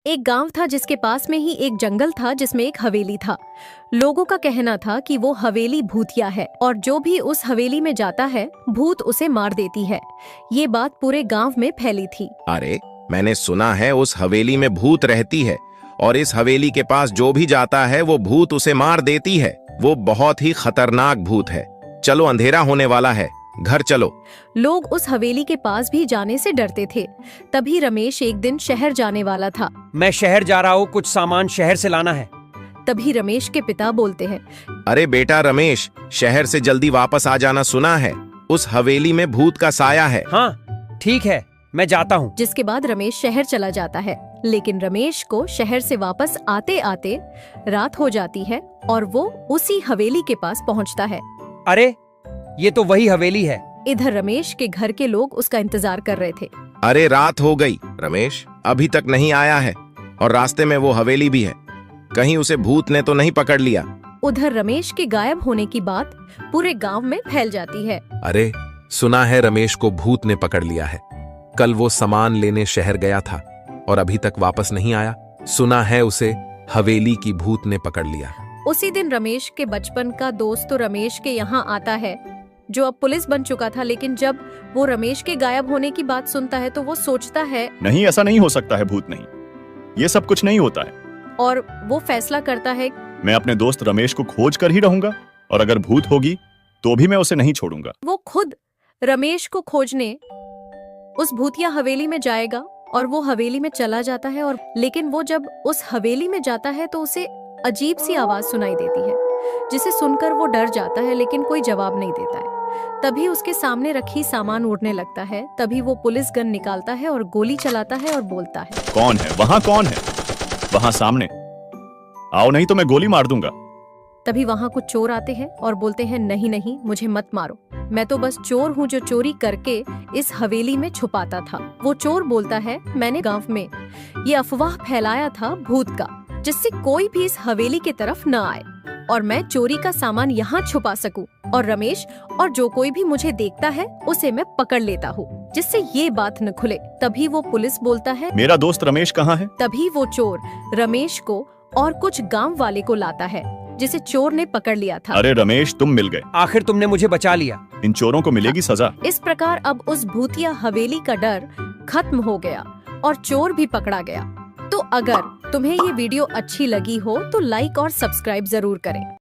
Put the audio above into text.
एक गांव था जिसके पास में ही एक जंगल था जिसमें एक हवेली था। लोगों का कहना था कि वो हवेली भूतिया है और जो भी उस हवेली में जाता है भूत उसे मार देती है। ये बात पूरे गांव में फैली थी। अरे, मैंने सुना है उस हवेली में भूत रहती है और इस हवेली के पास जो भी जाता है वो भूत उसे मार देती है। वो बहुत ही खतरनाक भूत है। चलो, अंधेरा होने वाला है, घर चलो। लोग उस हवेली के पास भी जाने से डरते थे। तभी रमेश एक दिन शहर जाने वाला था। मैं शहर जा रहा हूँ, कुछ सामान शहर से लाना है। तभी रमेश के पिता बोलते हैं, अरे बेटा रमेश, शहर से जल्दी वापस आ जाना, सुना है उस हवेली में भूत का साया है। हाँ ठीक है, मैं जाता हूँ। जिसके बाद रमेश शहर चला जाता है। लेकिन रमेश को शहर से वापस आते आते रात हो जाती है और वो उसी हवेली के पास पहुँचता है। अरे, ये तो वही हवेली है। इधर रमेश के घर के लोग उसका इंतजार कर रहे थे। अरे रात हो गई, रमेश अभी तक नहीं आया है और रास्ते में वो हवेली भी है, कहीं उसे भूत ने तो नहीं पकड़ लिया। उधर रमेश के गायब होने की बात पूरे गांव में फैल जाती है। अरे, सुना है रमेश को भूत ने पकड़ लिया है। कल वो सामान लेने शहर गया था और अभी तक वापस नहीं आया। सुना है उसे हवेली की भूत ने पकड़ लिया। उसी दिन रमेश के बचपन का दोस्त तो रमेश के यहाँ आता है, जो अब पुलिस बन चुका था। लेकिन जब वो रमेश के गायब होने की बात सुनता है तो वो सोचता है, नहीं, ऐसा नहीं हो सकता है, भूत नहीं, ये सब कुछ नहीं होता है। और वो फैसला करता है, मैं अपने दोस्त रमेश को खोज कर ही रहूंगा और अगर भूत होगी तो भी मैं उसे नहीं छोड़ूंगा। वो खुद रमेश को खोजने उस भूतिया हवेली में जाएगा और वो हवेली में चला जाता है। और लेकिन वो जब उस हवेली में जाता है तो उसे अजीब सी आवाज सुनाई देती है, जिसे सुनकर वो डर जाता है लेकिन कोई जवाब नहीं देता है। तभी उसके सामने रखी सामान उड़ने लगता है। तभी वो पुलिस गन निकालता है और गोली चलाता है और बोलता है, कौन है वहाँ, कौन है वहाँ सामने, आओ नहीं तो मैं गोली मार दूंगा। तभी वहाँ कुछ चोर आते हैं और बोलते हैं, नहीं नहीं, मुझे मत मारो, मैं तो बस चोर हूँ जो चोरी करके इस हवेली में छुपाता था। वो चोर बोलता है, मैंने गांव में ये अफवाह फैलाया था भूत का, जिससे कोई भी इस हवेली की तरफ न आए और मैं चोरी का सामान यहाँ छुपा सकूं और रमेश और जो कोई भी मुझे देखता है उसे मैं पकड़ लेता हूँ, जिससे ये बात न खुले। तभी वो पुलिस बोलता है, मेरा दोस्त रमेश कहाँ है? तभी वो चोर रमेश को और कुछ गांव वाले को लाता है, जिसे चोर ने पकड़ लिया था। अरे रमेश, तुम मिल गए, आखिर तुमने मुझे बचा लिया। इन चोरों को मिलेगी सजा। इस प्रकार अब उस भूतिया हवेली का डर खत्म हो गया और चोर भी पकड़ा गया। तो अगर तुम्हें ये वीडियो अच्छी लगी हो तो लाइक और सब्सक्राइब जरूर करें।